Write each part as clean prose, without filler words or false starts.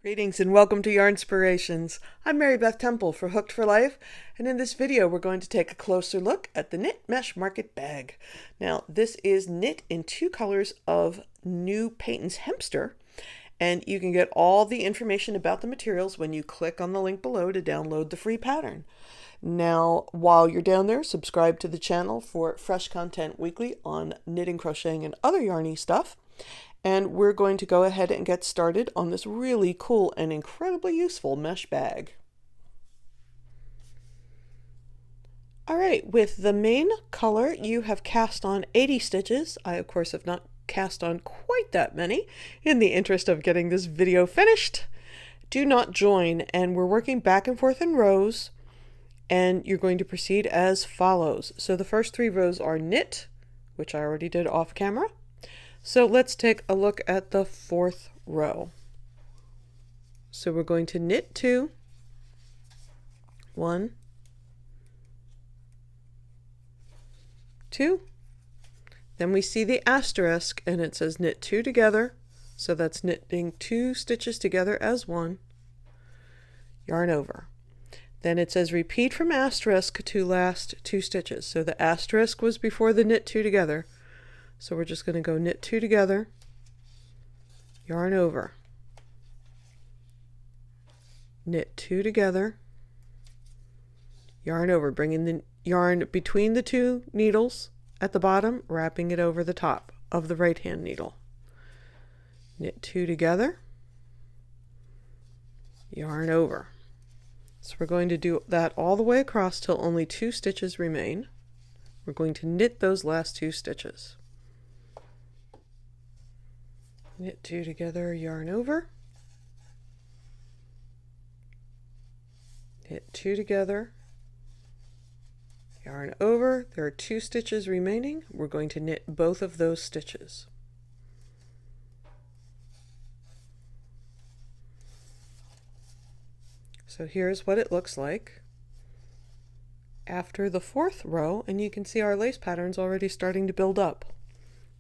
Greetings and welcome to Yarnspirations. I'm Mary Beth Temple for Hooked for Life, and in this video we're going to take a closer look at the Knit Mesh Market Bag. Now this is knit in two colors of New Paintons Hempster, and you can get all the information about the materials when you click on the link below to download the free pattern. Now while you're down there, subscribe to the channel for fresh content weekly on knitting, crocheting, and other yarny stuff. And we're going to go ahead and get started on this really cool and incredibly useful mesh bag. All right, with the main color, you have cast on 80 stitches. I, of course, have not cast on quite that many in the interest of getting this video finished. Do not join, and we're working back and forth in rows, and you're going to proceed as follows. So the first 3 rows are knit, which I already did off camera. So let's take a look at the 4th row. So we're going to knit 2, 1, 2, then we see the asterisk and it says knit 2 together, so that's knitting 2 stitches together as 1, yarn over. Then it says repeat from asterisk to last 2 stitches, so the asterisk was before the knit 2 together. So we're just going to go knit 2 together, yarn over, knit 2 together, yarn over, bringing the yarn between the 2 needles at the bottom, wrapping it over the top of the right hand needle. Knit 2 together, yarn over. So we're going to do that all the way across till only 2 stitches remain. We're going to knit those last 2 stitches. Knit 2 together, yarn over, knit 2 together, yarn over. There are 2 stitches remaining. We're going to knit both of those stitches. So here's what it looks like after the 4th row, and you can see our lace pattern's already starting to build up.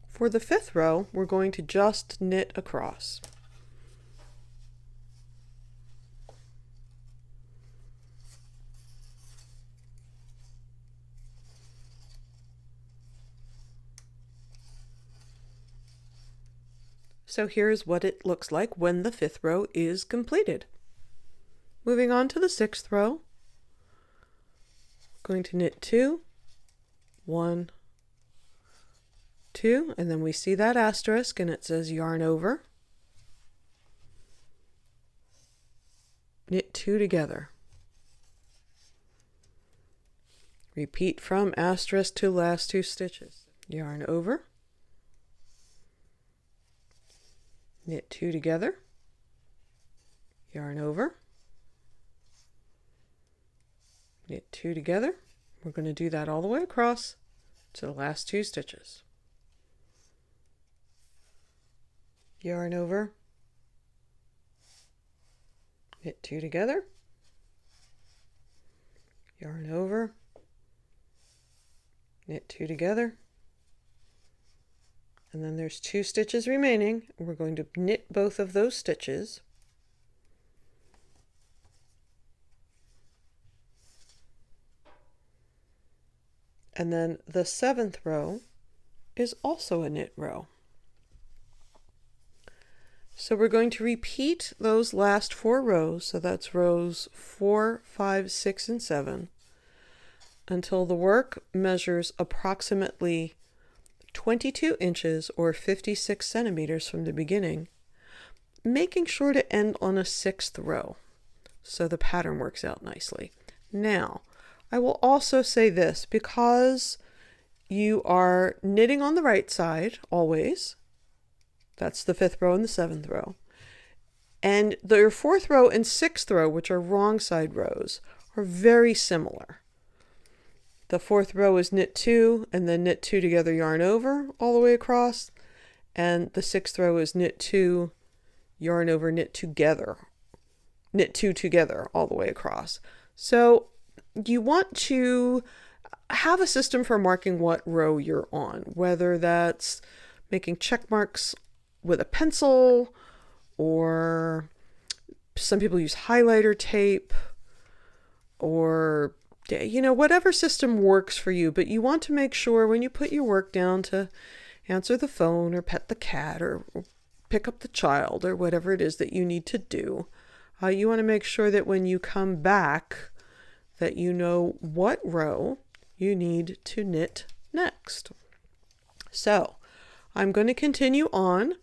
For the 5th row, we're going to just knit across. So here's what it looks like when the 5th row is completed. Moving on to the 6th row, going to knit 2, 1, 2, and then we see that asterisk and it says yarn over, knit 2 together, repeat from asterisk to last 2 stitches, yarn over, knit 2 together, yarn over, knit 2 together. We're going to do that all the way across to the last 2 stitches. Yarn over, knit 2 together, yarn over, knit 2 together, and then there's 2 stitches remaining. We're going to knit both of those stitches. And then the 7th row is also a knit row. So we're going to repeat those last 4 rows, so that's rows 4, 5, 6, and 7, until the work measures approximately 22 inches or 56 centimeters from the beginning, making sure to end on a 6th row, so the pattern works out nicely. Now, I will also say this, because you are knitting on the right side always, that's the 5th row and the 7th row. And their 4th row and 6th row, which are wrong side rows, are very similar. The 4th row is knit 2 and then knit 2 together, yarn over all the way across. And the 6th row is knit 2, yarn over, knit together, knit 2 together all the way across. So you want to have a system for marking what row you're on, whether that's making check marks with a pencil or some people use highlighter tape or, you know, whatever system works for you. But you want to make sure when you put your work down to answer the phone or pet the cat or pick up the child or whatever it is that you need to do, you want to make sure that when you come back that you know what row you need to knit next. So I'm going to continue on.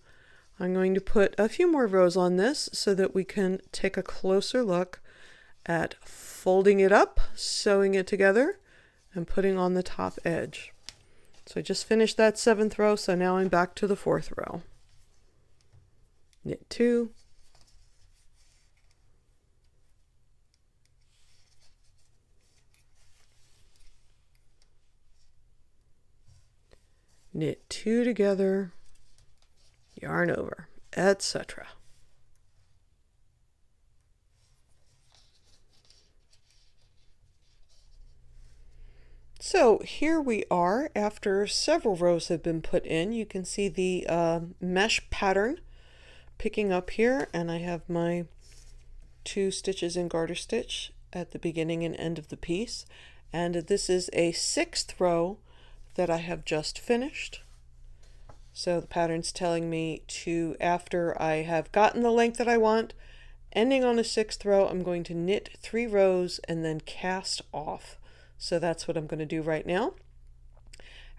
I'm going to put a few more rows on this so that we can take a closer look at folding it up, sewing it together, and putting on the top edge. So I just finished that 7th row, so now I'm back to the 4th row. Knit 2, knit 2 together, yarn over, etc. So here we are after several rows have been put in. You can see the mesh pattern picking up here, and I have my 2 stitches in garter stitch at the beginning and end of the piece, and this is a 6th row that I have just finished. So the pattern's telling me to, after I have gotten the length that I want, ending on a 6th row, I'm going to knit 3 rows and then cast off. So that's what I'm going to do right now.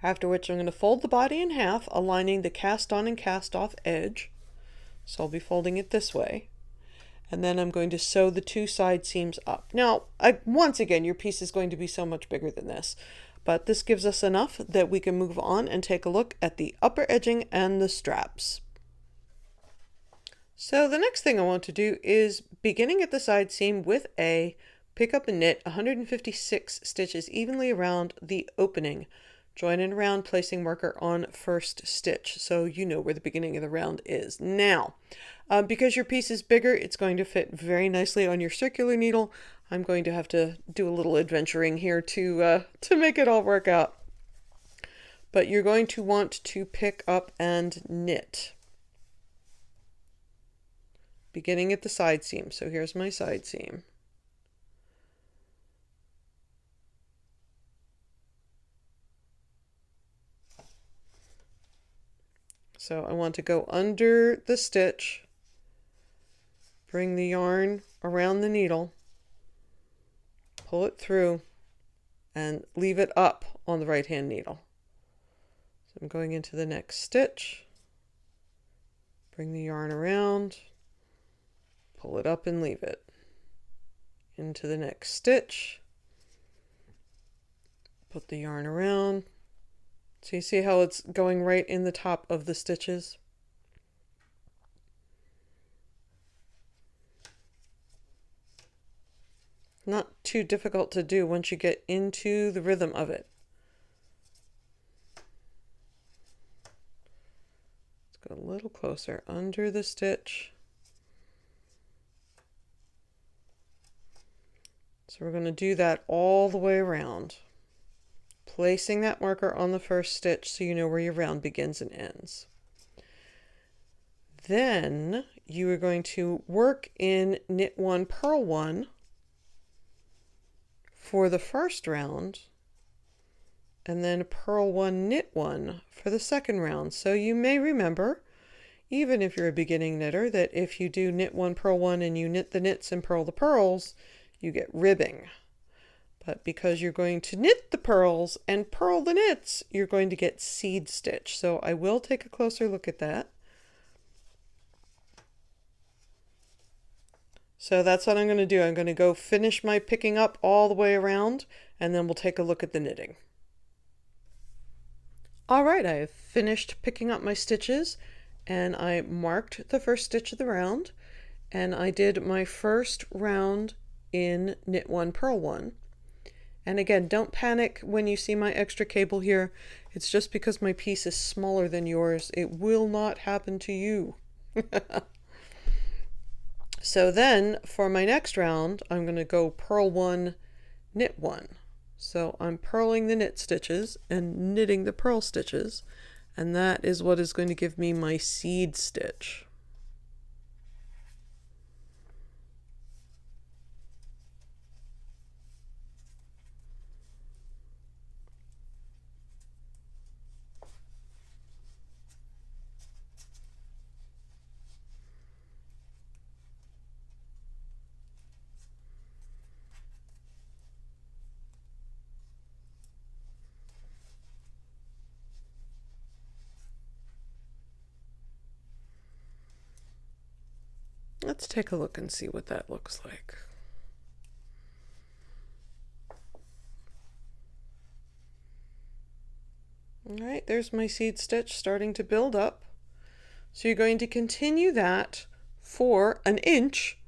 After which I'm going to fold the body in half, aligning the cast on and cast off edge. So I'll be folding it this way. And then I'm going to sew the 2 side seams up. Now, once again, your piece is going to be so much bigger than this, but this gives us enough that we can move on and take a look at the upper edging and the straps. So the next thing I want to do is, beginning at the side seam with A, pick up and knit 156 stitches evenly around the opening. Join in around, placing marker on first stitch, so you know where the beginning of the round is. Now, because your piece is bigger, it's going to fit very nicely on your circular needle. I'm going to have to do a little adventuring here to make it all work out. But you're going to want to pick up and knit, beginning at the side seam. So here's my side seam. So I want to go under the stitch, bring the yarn around the needle, pull it through, and leave it up on the right hand needle. So I'm going into the next stitch, bring the yarn around, pull it up and leave it. Into the next stitch, put the yarn around. So you see how it's going right in the top of the stitches? Not too difficult to do once you get into the rhythm of it. Let's go a little closer. Under the stitch. So we're going to do that all the way around, placing that marker on the first stitch so you know where your round begins and ends. Then you are going to work in knit 1, purl 1 for the first round, and then purl 1, knit 1 for the second round. So you may remember, even if you're a beginning knitter, that if you do knit 1, purl 1 and you knit the knits and purl the purls, you get ribbing. But because you're going to knit the purls and purl the knits, you're going to get seed stitch. So I will take a closer look at that. So that's what I'm going to do. I'm going to go finish my picking up all the way around, and then we'll take a look at the knitting. All right, I have finished picking up my stitches, and I marked the first stitch of the round, and I did my first round in knit 1, purl 1. And again, don't panic when you see my extra cable here. It's just because my piece is smaller than yours. It will not happen to you. So then for my next round, I'm going to go purl 1, knit 1. So I'm purling the knit stitches and knitting the purl stitches, and that is what is going to give me my seed stitch. Let's take a look and see what that looks like. All right, there's my seed stitch starting to build up. So you're going to continue that for 1 inch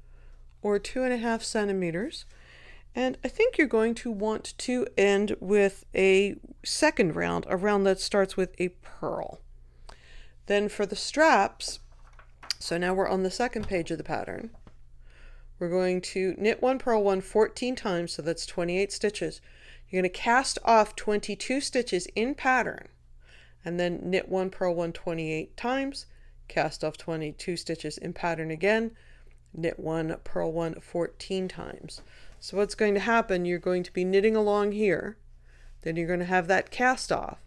or 2.5 centimeters. And I think you're going to want to end with a second round, a round that starts with a purl. Then for the straps, so now we're on the second page of the pattern. We're going to knit 1, purl 1 14 times, so that's 28 stitches. You're going to cast off 22 stitches in pattern, and then knit 1, purl 1 28 times, cast off 22 stitches in pattern again, knit 1, purl 1 14 times. So what's going to happen, you're going to be knitting along here, then you're going to have that cast off,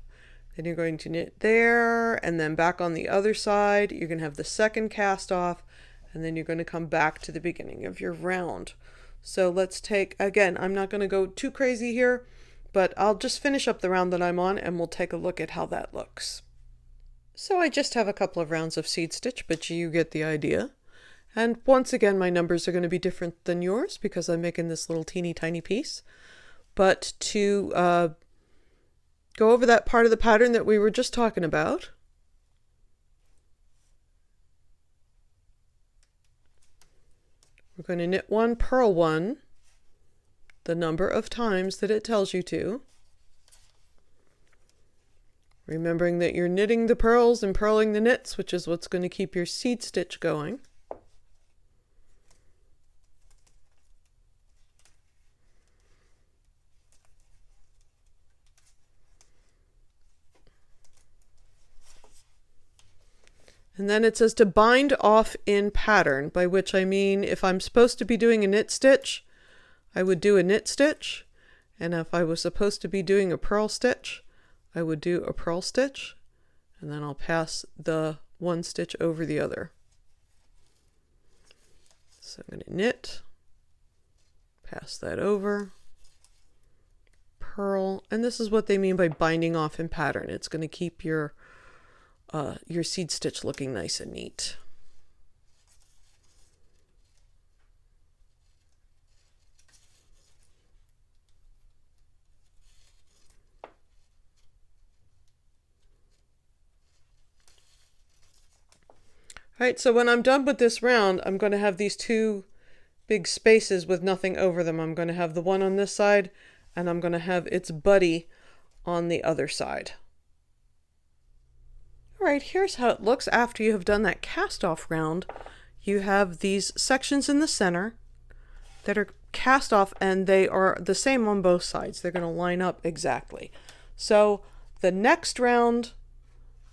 then you're going to knit there, and then back on the other side, you're going to have the second cast off, and then you're going to come back to the beginning of your round. So let's take, again, I'm not going to go too crazy here, but I'll just finish up the round that I'm on and we'll take a look at how that looks. So I just have a couple of rounds of seed stitch, but you get the idea. And once again, my numbers are going to be different than yours because I'm making this little teeny tiny piece. But to go over that part of the pattern that we were just talking about, we're going to knit 1, purl 1, the number of times that it tells you to. Remembering that you're knitting the purls and purling the knits, which is what's going to keep your seed stitch going. And then it says to bind off in pattern, by which I mean if I'm supposed to be doing a knit stitch, I would do a knit stitch. And if I was supposed to be doing a purl stitch, I would do a purl stitch. And then I'll pass the one stitch over the other. So I'm going to knit, pass that over, purl, and this is what they mean by binding off in pattern. It's going to keep your seed stitch looking nice and neat. All right, so when I'm done with this round, I'm going to have these two big spaces with nothing over them. I'm going to have the one on this side, and I'm going to have its buddy on the other side. All right, here's how it looks after you have done that cast off round. You have these sections in the center that are cast off, and they are the same on both sides. They're going to line up exactly. So the next round,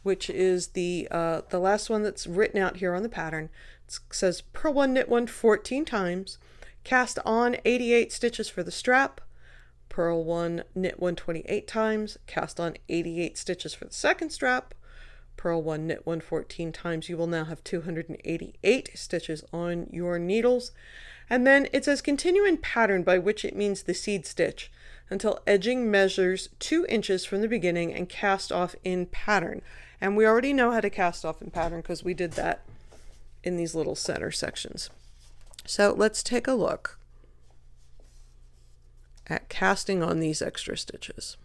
which is the last one that's written out here on the pattern, it says purl 1, knit 1 14 times, cast on 88 stitches for the strap, purl 1, knit 1 28 times, cast on 88 stitches for the second strap, purl 1, knit 1 14 times. You will now have 288 stitches on your needles. And then it says continue in pattern, by which it means the seed stitch, until edging measures 2 inches from the beginning, and cast off in pattern. And we already know how to cast off in pattern because we did that in these little center sections. So let's take a look at casting on these extra stitches.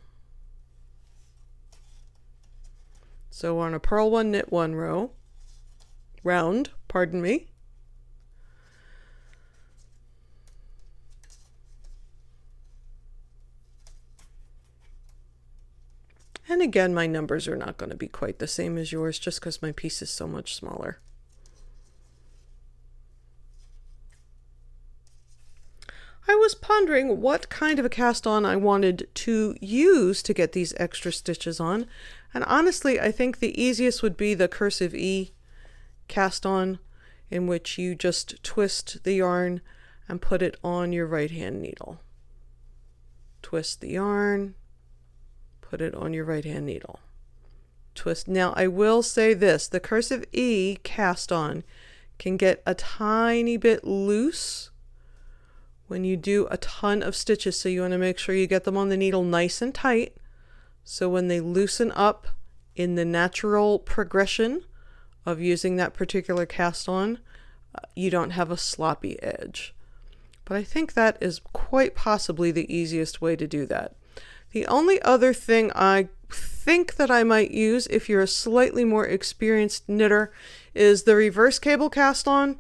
So we're on a purl 1, knit 1 round, pardon me. And again, my numbers are not going to be quite the same as yours just because my piece is so much smaller. I was pondering what kind of a cast on I wanted to use to get these extra stitches on. And honestly, I think the easiest would be the cursive E cast on, in which you just twist the yarn and put it on your right hand needle. Twist the yarn, put it on your right hand needle. Twist. Now I will say this, the cursive E cast on can get a tiny bit loose when you do a ton of stitches, so you want to make sure you get them on the needle nice and tight, so when they loosen up in the natural progression of using that particular cast on, you don't have a sloppy edge. But I think that is quite possibly the easiest way to do that. The only other thing I think that I might use if you're a slightly more experienced knitter is the reverse cable cast on,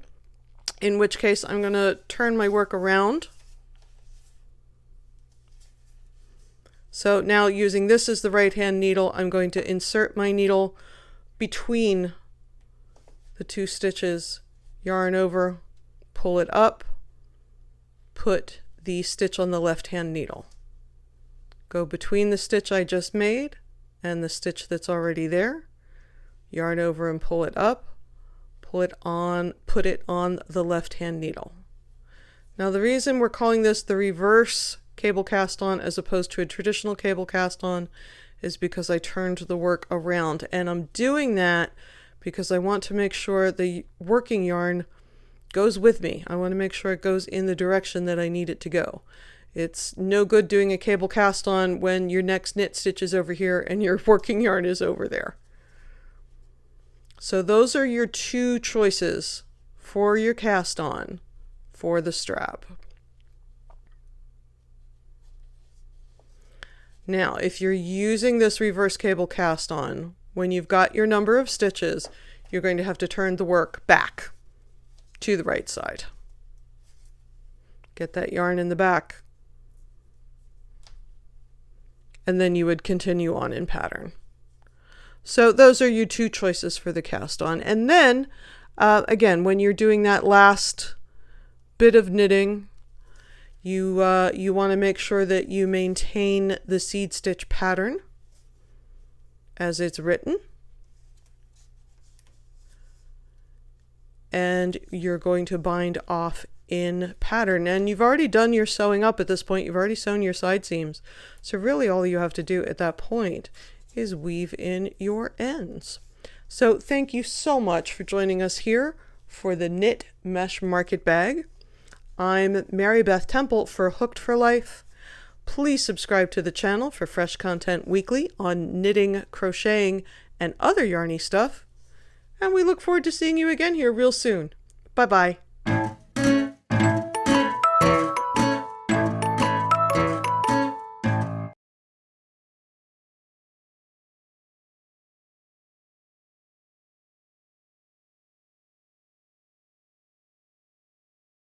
in which case I'm going to turn my work around. So now, using this as the right hand needle, I'm going to insert my needle between the two stitches, yarn over, pull it up, put the stitch on the left hand needle. Go between the stitch I just made and the stitch that's already there, yarn over and pull it up, pull it on, put it on the left hand needle. Now the reason we're calling this the reverse cable cast on as opposed to a traditional cable cast on is because I turned the work around, and I'm doing that because I want to make sure the working yarn goes with me. I want to make sure it goes in the direction that I need it to go. It's no good doing a cable cast on when your next knit stitch is over here and your working yarn is over there. So those are your two choices for your cast on for the strap. Now, if you're using this reverse cable cast on, when you've got your number of stitches, you're going to have to turn the work back to the right side. Get that yarn in the back. And then you would continue on in pattern. So those are your two choices for the cast on. And then, again, when you're doing that last bit of knitting, you want to make sure that you maintain the seed stitch pattern as it's written. And you're going to bind off in pattern. And you've already done your sewing up at this point. You've already sewn your side seams. So really all you have to do at that point is weave in your ends. So thank you so much for joining us here for the Knit Mesh Market Bag. I'm Mary Beth Temple for Hooked for Life. Please subscribe to the channel for fresh content weekly on knitting, crocheting, and other yarny stuff. And we look forward to seeing you again here real soon. Bye-bye.